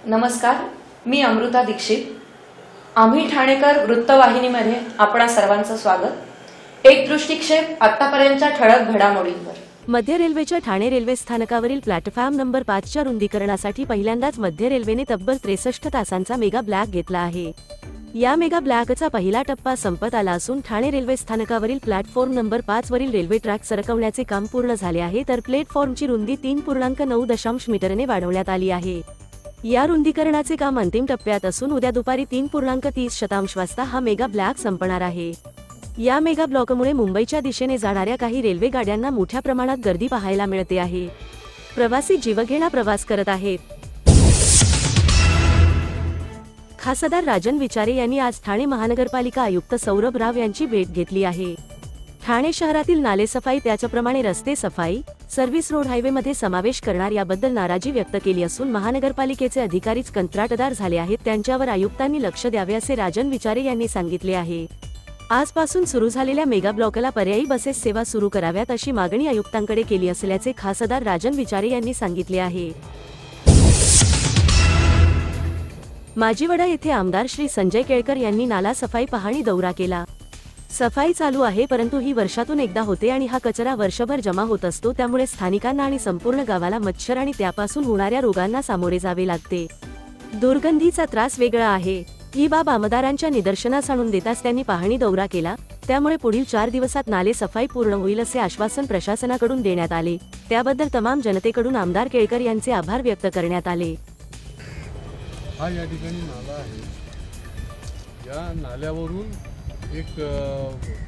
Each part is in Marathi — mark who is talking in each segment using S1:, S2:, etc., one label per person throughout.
S1: नमस्कार, मी अमृता दीक्षित। आम्ही ठाणेकर वृत्तवाहिनीमध्ये आपणा सर्वांचं स्वागत। एक दृष्टिक्षेप आतापर्यंतच्या ठळक घडामोडींवर।
S2: मध्य रेल्वेच्या ठाणे रेल्वे स्थानकावरील प्लॅटफॉर्म नंबर 5च्या रुंदीकरणासाठी पहिल्यांदाच मध्य रेल्वेने तब्बल 63 तासांचा मेगा ब्लॉक घेतला आहे। या मेगा ब्लॉकचा पहिला टप्पा संपत आला असून ठाणे रेल्वे स्थानकावरील प्लॅटफॉर्म नंबर 5 वरील रेल्वे ट्रॅक सरकवण्याचे काम पूर्ण झाले आहे, तर प्लॅटफॉर्मची रुंदी 3.9 मीटरने वाढवण्यात आली आहे। या रुंदीकरणाचे काम अंतिम टप्प्यात असून उद्या दुपारी 3.30 वाजता हा मेगा ब्लॉक संपणार आहे। या मेगा ब्लॉकमुळे मुंबईच्या दिशेने जाणाऱ्या काही रेल्वे गाड्यांना मोठ्या प्रमाणात गर्दी पाहायला मिळते आहे। प्रवासी जीवघेणा प्रवास करत आहेत। खासदार राजन विचारे यांनी आज ठाणे महानगरपालिका आयुक्त सौरभ राव यांची भेट घेतली आहे। ठाणे शहरातील नाले सफाई त्याचप्रमाणे रस्ते सफाई, सर्व्हिस रोड हायवेमध्ये समावेश करणार याबद्दल नाराजी व्यक्त केली असून महानगरपालिकेचे अधिकारीच कंत्राटदार झाले आहेत, त्यांच्यावर आयुक्तांनी लक्ष द्यावे असे राजन विचारे यांनी सांगितले आहे। आजपासून सुरू झालेल्या मेगा ब्लॉकला पर्यायी बसेस सेवा सुरू कराव्यात अशी मागणी आयुक्तांकडे केली असल्याचे खासदार राजन विचारे यांनी सांगितले आहे। माजीवडा येथे आमदार श्री संजय केळकर यांनी नाला सफाई पाहणी दौरा केला। सफाई चालू आहे, परंतु ही वर्षातून एकदा होते आणि हा कचरा वर्षभर जमा होत असतो, त्यामुळे स्थानिकांना आणि संपूर्ण गावाला मच्छर आणि त्यापासून होणाऱ्या रोगांना सामोरे जावे लागते। दुर्गंधीचा त्रास वेगळा आहे। ही बाब आमदारांच्या निदर्शनास आणून देताच त्यांनी पाहणी दौरा केला, त्यामुळे पुढील 4 दिवसात नाले सफाई पूर्ण होईल असे आश्वासन प्रशासनाकडून देण्यात आले। त्याबद्दल तमाम जनतेकडून आमदार केळकर यांचे आभार व्यक्त करण्यात आले।
S3: हा या ठिकाणी नाला आहे। या नाल्यावरून एक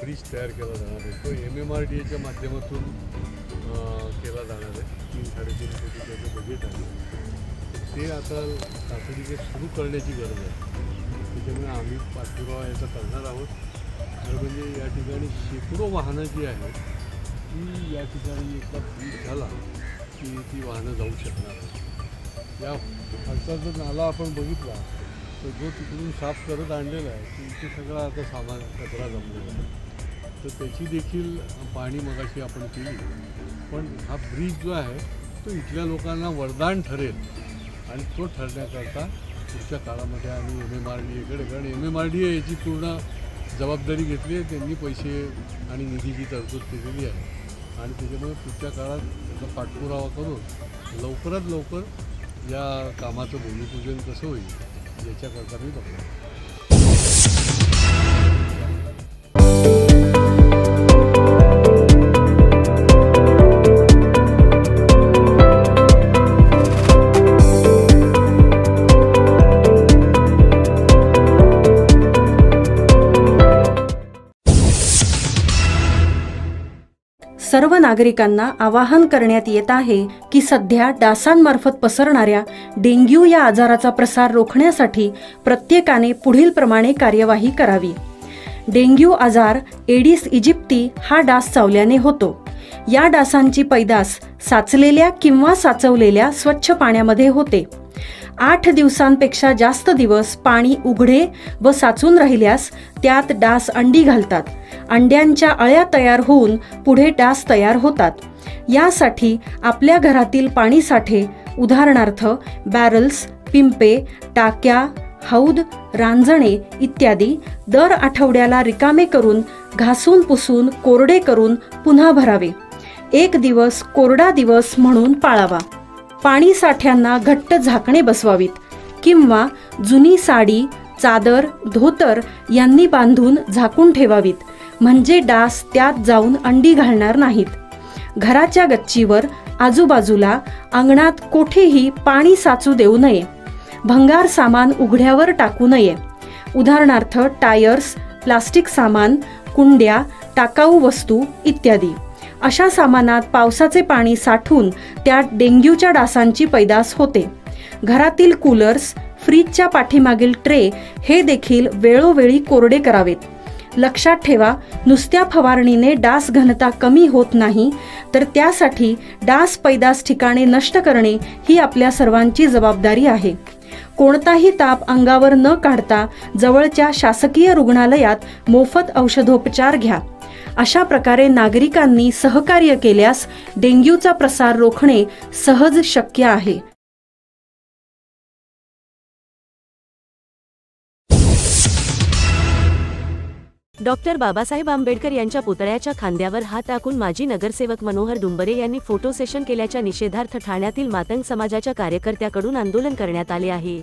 S3: ब्रिज तयार केला जाणार आहे, तो MMRDAच्या माध्यमातून केला जाणार आहे। 3-3.5 कोटी त्याचं बजेट आहे, ते आता तातडीने सुरू करण्याची गरज आहे। त्याच्यामुळे आम्ही पाठपुरावा याचा करणार आहोत। तर म्हणजे या ठिकाणी शेकडो वाहनं जी आहेत ती या ठिकाणी एकदा ब्रिज झाला की ती वाहनं जाऊ शकणार। या खालचा जर नाला आपण बघितला तर जो तिकडून साफ करत आणलेला आहे की इथे सगळा आता सामान कचरा जमलेला आहे, तर त्याची देखील पाहणी मगाशी आपण केली। पण हा ब्रिज जो आहे तो इथल्या लोकांना वरदान ठरेल आणि तो ठरण्याकरता पुढच्या काळामध्ये आम्ही MMRDAकडे, कारण MMRDA याची पूर्ण जबाबदारी घेतली आहे, त्यांनी पैसे आणि निधीची तरतूद केलेली आहे आणि त्याच्यामुळे पुढच्या काळात त्याचा पाठपुरावा करून लवकरात लवकर या कामाचं भूमिपूजन कसं होईल याच्याकरता मी बघतो।
S4: सर्व नागरिकांना आवाहन करण्यात येत आहे की सध्या डासांमार्फत पसरणाऱ्या डेंग्यू या आजाराचा प्रसार रोखण्यासाठी प्रत्येकाने पुढील प्रमाणे कार्यवाही करावी। डेंग्यू आजार एडिस इजिप्ती हा डास चावल्याने होतो। या डासांची पैदास साचलेल्या किंवा साचवलेल्या स्वच्छ पाण्यामध्ये होते। 8 दिवसांपेक्षा जास्त दिवस पाणी उघडे व साचून राहिल्यास त्यात डास अंडी घालतात। अंड्यांच्या अळ्या तयार होऊन पुढे डास तयार होतात। यासाठी आपल्या घरातील पाणी साठे, उदाहरणार्थ बॅरल्स, पिंपे, टाक्या, हौद, रांजणे इत्यादी दर आठवड्याला रिकामे करून घासून पुसून कोरडे करून पुन्हा भरावे। 1 दिवस कोरडा दिवस म्हणून पाळावा। पाणी साठ्यांना घट्ट झाकणे बसवावीत किंवा जुनी साडी, चादर, धोतर यांनी बांधून झाकून ठेवावीत, म्हणजे डास त्यात जाऊन अंडी घालणार नाहीत। घराच्या गच्चीवर, आजूबाजूला, अंगणात कोठेही पाणी साचू देऊ नये। भंगार सामान उघड्यावर टाकू नये, उदाहरणार्थ टायर्स, प्लास्टिक सामान, कुंड्या, टाकाऊ वस्तू इत्यादी। अशा सामानात पावसाचे पाणी साठून त्यात डेंग्यूच्या डासांची पैदास होते। घरातील कूलर्स, फ्रीजच्या पाठीमागील ट्रे हे देखील वेळोवेळी कोरडे करावेत। लक्षात ठेवा, नुसत्या फवारणीने डास घनता कमी होत नाही, तर त्यासाठी डास पैदास ठिकाणे नष्ट करणे ही आपल्या सर्वांची जबाबदारी आहे। कोणताही ताप अंगावर न काढता जवळच्या शासकीय रुग्णालयात मोफत औषधोपचार घ्या। अशा प्रकारे नागरिकांनी सहकार्य केल्यास डेंग्यूचा प्रसार रोखणे सहज शक्य आहे।
S2: डॉक्टर बाबासाहेब आंबेडकर यांच्या पुतळ्याच्या खांद्यावर हात टाकून माजी नगरसेवक मनोहर डुंबरे यांनी फोटो सेशन केल्याच्या निषेधार्थ ठाण्यातील मातंग समाजाच्या कार्यकर्त्याकडून आंदोलन करण्यात आले आहे.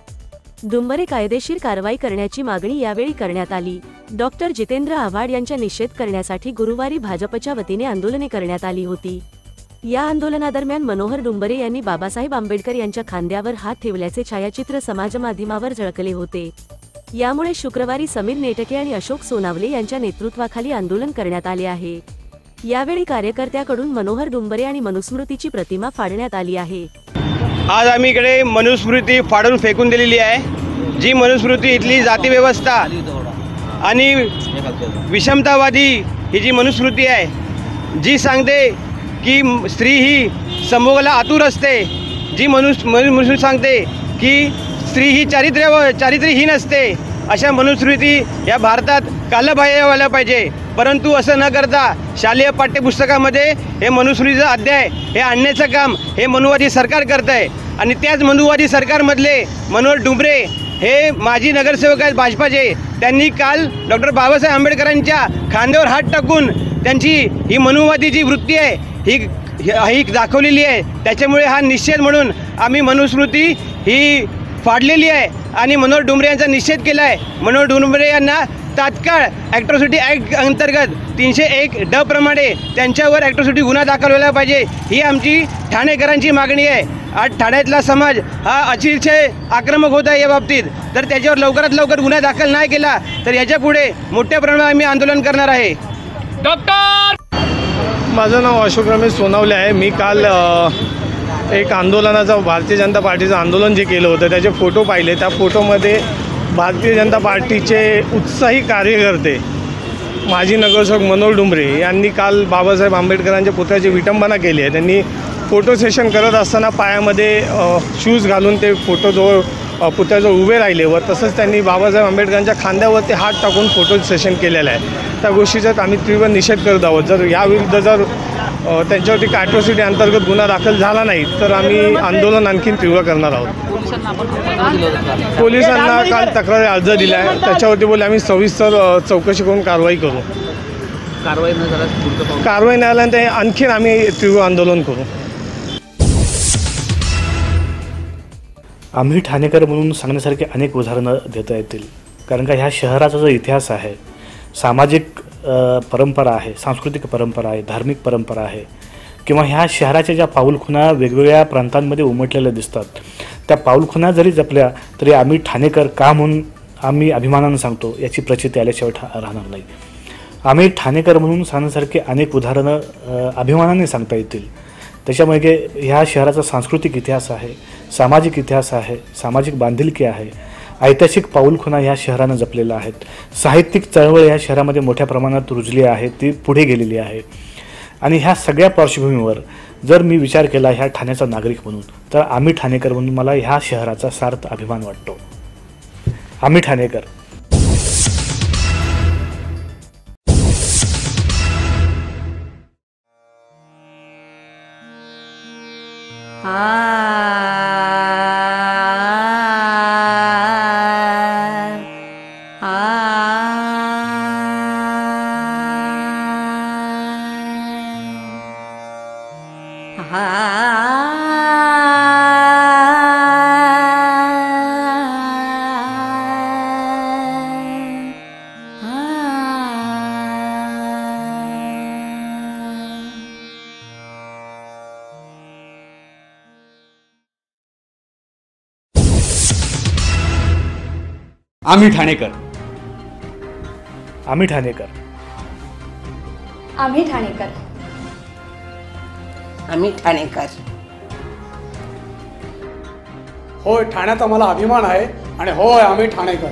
S2: डुंबरे कायदेशीर कारवाई करण्याची मागणी यावेळी करण्यात आली. डॉक्टर जितेंद्र आव्हाड यांच्या निषेध करण्यासाठी गुरुवारी भाजपच्या वतीने आंदोलने करण्यात आली होती. या आंदोलनादरम्यान मनोहर डुंबरे यांनी बाबासाहेब आंबेडकर यांच्या खांद्यावर हात ठेवल्याचे छायाचित्र समाजमाध्यमावर झळकले होते. यामुळे शुक्रवारी समीर नेटके आणि अशोक सोनावले यांच्या नेतृत्वाखाली आंदोलन करण्यात आले आहे. यावेळी कार्यकर्त्याकडून मनोहर डुंबरे आणि मनुस्मृतीची प्रतिमा फाडण्यात आली आहे.
S5: आज आम्ही इकडे मनुस्मृती फाडून फेकून दिलेली आहे. जी मनुस्मृती इथली जाती व्यवस्था आणि विषमतावादी ही जी मनुस्मृती आहे, जी सांगते की स्त्री ही संभोगाला आतुर असते, जी मनुस्मृती सांगते की स्त्री ही चारित्र्यहीन असते, अशा मनुस्मृती या भारतात कालबाह्य व्हायला पाहिजे. परंतु असं न करता शालेय पाठ्यपुस्तकामध्ये हे मनुस्मृतीचं अध्याय हे आणण्याचं काम हे मनुवादी सरकार करत आहे. आणि त्याच मनुवादी सरकारमधले मनोहर डुंबरे हे माजी नगरसेवक आहेत भाजपाचे. त्यांनी काल डॉक्टर बाबासाहेब आंबेडकरांच्या खांद्यावर हात टाकून त्यांची ही मनुवादी जी वृत्ती आहे ही दाखवलेली आहे. त्याच्यामुळे हा निषेध म्हणून आम्ही मनुस्मृती ही फाडलेली आहे आणि मनोहर डुंबरे यांचा निषेध केला आहे. मनोहर डुंबरे यांना तात्काळ ॲट्रॉसिटी ॲक्ट अंतर्गत 301D प्रमाणे त्यांच्यावर ॲट्रॉसिटी गुन्हा दाखल व्हायला पाहिजे, ही आमची ठाणेकरांची मागणी आहे. आज ठाण्यातला समाज हा अतिशय आक्रमक होत आहे या बाबतीत. तर त्याच्यावर लवकरात लवकर गुन्हा दाखल नाही केला तर याच्यापुढे मोठ्या प्रमाणात आम्ही आंदोलन करणार आहे.
S6: माझं नाव अशोक रमेश सोनावले आहे. मी काल एक आंदोलनाचं भारतीय जनता पार्टीचं आंदोलन जे केलं होतं त्याचे फोटो पाहिले. त्या फोटोमध्ये भारतीय जनता पार्टीचे उत्साही कार्यकर्ते माजी नगरसेवक मनोहर डुंबरे यांनी काल बाबासाहेब आंबेडकरांच्या पुतळ्याची विटंबना केली आहे. त्यांनी फोटो सेशन करत असताना पायामध्ये शूज घालून ते पुतळ्याजवळ उभे राहिले व तसंच त्यांनी बाबासाहेब आंबेडकरांच्या खांद्यावरती हात टाकून फोटो सेशन केलेलं आहे. त्या गोष्टीचा आम्ही तीव्र निषेध करत आहोत. जर याविरुद्ध जर त्यांच्यावरती ॲट्रॉसिटी अंतर्गत गुन्हा दाखल झाला नाही तर आम्ही आंदोलन आणखीन तीव्र करणार आहोत. पोलिसांना काल तक्रारी अर्ज दिला आहे. त्याच्यावरती बोलले आम्ही सविस्तर चौकशी करून कारवाई करू. कारवाई नाही झाल्यानंतर आणखीन आम्ही तीव्र आंदोलन करू.
S7: आम्ही ठाणेकर म्हणून सांगण्यासारखे अनेक उदाहरणं देता येतील. कारण का ह्या शहराचा जो इतिहास आहे, सामाजिक परंपरा आहे, सांस्कृतिक परंपरा आहे, धार्मिक परंपरा आहे, किंवा ह्या शहराच्या ज्या पाऊलखुणा वेगवेगळ्या प्रांतांमध्ये उमटलेल्या दिसतात, त्या पाऊलखुणा जरी जपल्या तरी आम्ही ठाणेकर का म्हणून आम्ही अभिमानानं सांगतो याची प्रचिती आल्याशिवाय राहणार नाही. आम्ही ठाणेकर म्हणून सांगण्यासारखे अनेक उदाहरणं अभिमानाने सांगता येतील. त्याच्यामुळे ह्या शहराचा सांस्कृतिक इतिहास आहे, सामाजिक इतिहास आहे, सामाजिक बांधिलकी आहे, ऐतिहासिक पाऊलखुणा ह्या शहरानं जपलेल्या आहेत. साहित्यिक चळवळ ह्या शहरामध्ये मोठ्या प्रमाणात रुजली आहे, ती पुढे गेलेली आहे. आणि ह्या सगळ्या पार्श्वभूमीवर जर मी विचार केला ह्या ठाण्याचा नागरिक म्हणून, तर आम्ही ठाणेकर म्हणून मला ह्या शहराचा सार्थ अभिमान वाटतो. आम्ही ठाणेकर.
S8: आम्ही ठाणेकर.
S7: आम्ही ठाणेकर.
S9: आम्ही ठाणेकर.
S10: आम्ही ठाणेकर.
S11: होय, ठाण्याचा मला अभिमान आहे आणि होय आम्ही ठाणेकर.